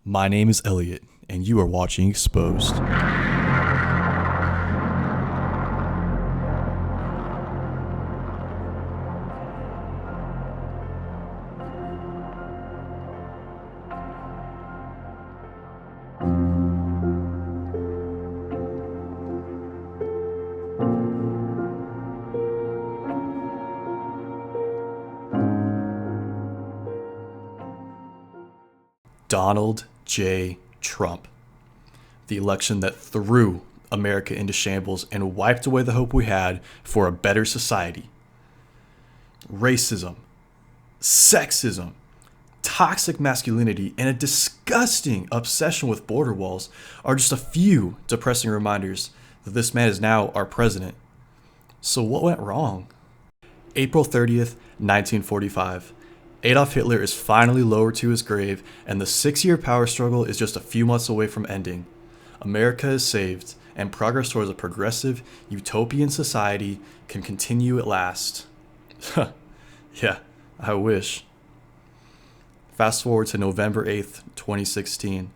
My name is Elliot, and you are watching Exposed. Donald J. Trump. The election that threw America into shambles and wiped away the hope we had for a better society. Racism, sexism, toxic masculinity, and a disgusting obsession with border walls are just a few depressing reminders that this man is now our president. So what went wrong? April 30th, 1945. Adolf Hitler is finally lowered to his grave, and the 6-year power struggle is just a few months away from ending. America is saved, and progress towards a progressive, utopian society can continue at last. Yeah, I wish. Fast forward to November 8th, 2016.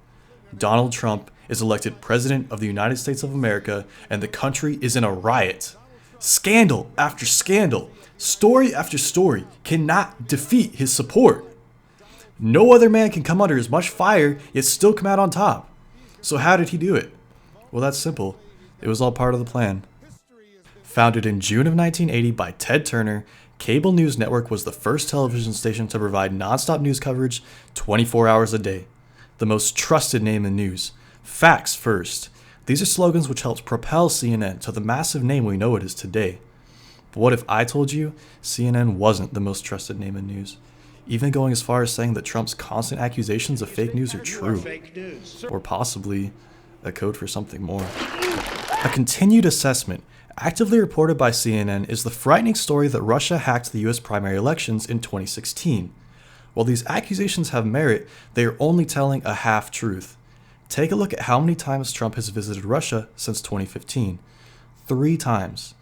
Donald Trump is elected President of the United States of America, and the country is in a riot. Scandal after scandal, story after story cannot defeat his support. No other man can come under as much fire yet still come out on top. So how did he do it? Well, that's simple. It was all part of the plan. Founded in June of 1980 by Ted Turner, Cable News Network was the first television station to provide nonstop news coverage 24 hours a day. The most trusted name in news. Facts first. These are slogans which helped propel CNN to the massive name we know it is today. But what if I told you CNN wasn't the most trusted name in news? Even going as far as saying that Trump's constant accusations of fake news are true. Or possibly a code for something more. A continued assessment, actively reported by CNN, is the frightening story that Russia hacked the US primary elections in 2016. While these accusations have merit, they are only telling a half-truth. Take a look at how many times Trump has visited Russia since 2015. 3 times.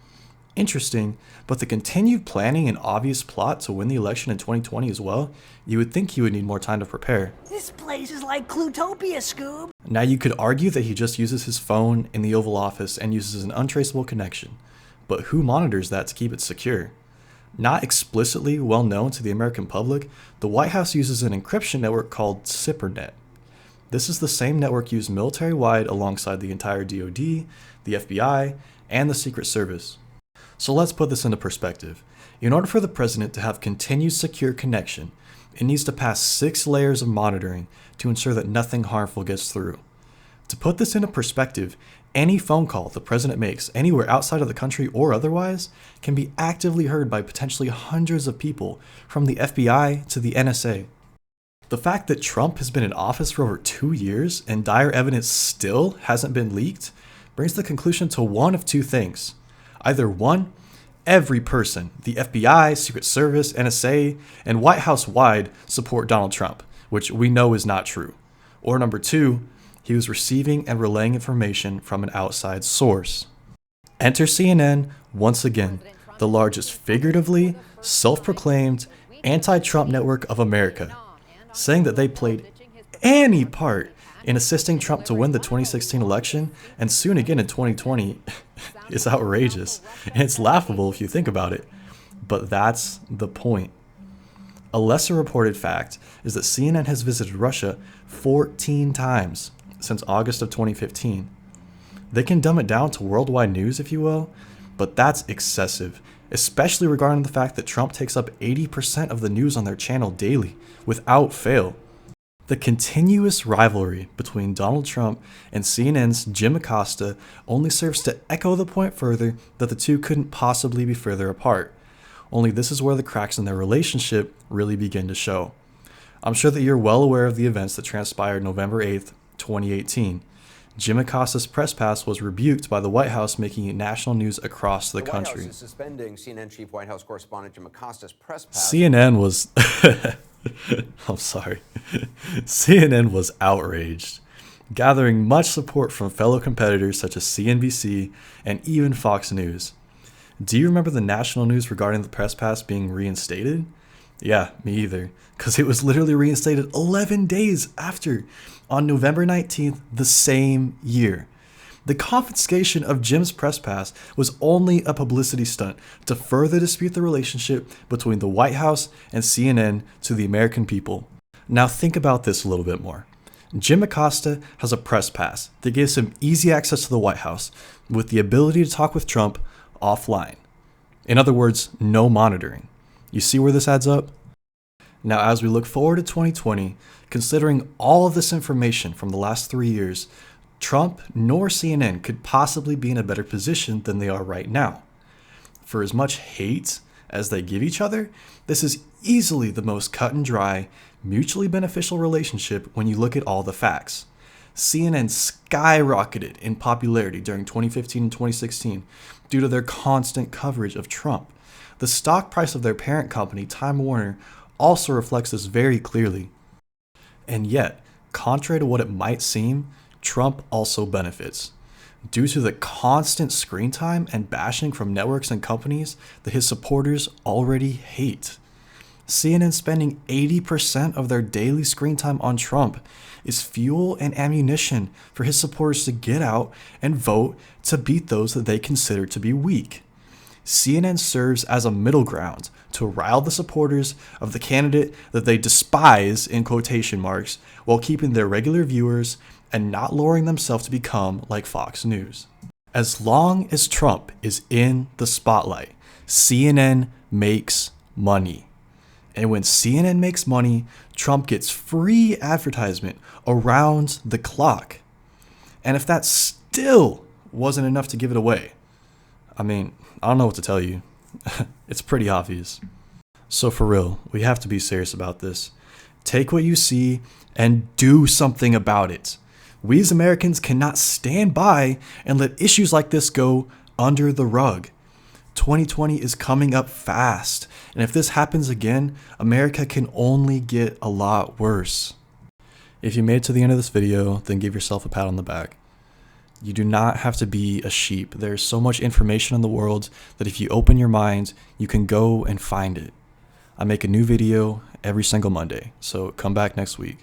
Interesting, but the continued planning and obvious plot to win the election in 2020 as well, you would think he would need more time to prepare. This place is like Clutopia, Scoob. Now you could argue that he just uses his phone in the Oval Office and uses an untraceable connection, but who monitors that to keep it secure? Not explicitly well known to the American public, the White House uses an encryption network called SIPRNet. This is the same network used military-wide alongside the entire DoD, the FBI, and the Secret Service. So let's put this into perspective. In order for the president to have continued secure connection, it needs to pass 6 layers of monitoring to ensure that nothing harmful gets through. To put this into perspective, any phone call the president makes anywhere outside of the country or otherwise can be actively heard by potentially hundreds of people, from the FBI to the NSA. The fact that Trump has been in office for over 2 years and dire evidence still hasn't been leaked brings the conclusion to one of 2 things. Either 1, every person, the FBI, Secret Service, NSA, and White House wide support Donald Trump, which we know is not true. Or number 2, he was receiving and relaying information from an outside source. Enter CNN once again, the largest figuratively self-proclaimed anti-Trump network of America, saying that they played any part in assisting Trump to win the 2016 election and soon again in 2020 is outrageous, and it's laughable if you think about it. But that's the point. A lesser reported fact is that CNN has visited Russia 14 times since August of 2015. They can dumb it down to worldwide news, if you will, but that's excessive, especially regarding the fact that Trump takes up 80% of the news on their channel daily, without fail. The continuous rivalry between Donald Trump and CNN's Jim Acosta only serves to echo the point further that the two couldn't possibly be further apart. Only this is where the cracks in their relationship really begin to show. I'm sure that you're well aware of the events that transpired November 8th, 2018. Jim Acosta's press pass was rebuked by the White House, making it national news across the country. White House is suspending CNN chief White House correspondent Jim Acosta's press pass. CNN was... I'm sorry. CNN was outraged, gathering much support from fellow competitors such as CNBC and even Fox News. Do you remember the national news regarding the press pass being reinstated? Yeah, me either. Because it was literally reinstated 11 days after, on November 19th, the same year. The confiscation of Jim's press pass was only a publicity stunt to further dispute the relationship between the White House and CNN to the American people. Now think about this a little bit more. Jim Acosta has a press pass that gives him easy access to the White House with the ability to talk with Trump offline. In other words, no monitoring. You see where this adds up? Now, as we look forward to 2020, considering all of this information from the last 3 years, Trump nor CNN could possibly be in a better position than they are right now. For as much hate as they give each other, this is easily the most cut and dry, mutually beneficial relationship when you look at all the facts. CNN skyrocketed in popularity during 2015 and 2016 due to their constant coverage of Trump. The stock price of their parent company, Time Warner, also reflects this very clearly. And yet, contrary to what it might seem, Trump also benefits. Due to the constant screen time and bashing from networks and companies that his supporters already hate. CNN spending 80% of their daily screen time on Trump is fuel and ammunition for his supporters to get out and vote to beat those that they consider to be weak. CNN serves as a middle ground to rile the supporters of the candidate that they despise in quotation marks while keeping their regular viewers and not lowering themselves to become like Fox News. As long as Trump is in the spotlight, CNN makes money. And when CNN makes money, Trump gets free advertisement around the clock. And if that still wasn't enough to give it away, I mean, I don't know what to tell you. It's pretty obvious. So for real, we have to be serious about this. Take what you see and do something about it. We as Americans cannot stand by and let issues like this go under the rug. 2020 is coming up fast, and if this happens again, America can only get a lot worse. If you made it to the end of this video, then give yourself a pat on the back. You do not have to be a sheep. There's so much information in the world that if you open your mind, you can go and find it. I make a new video every single Monday, so come back next week.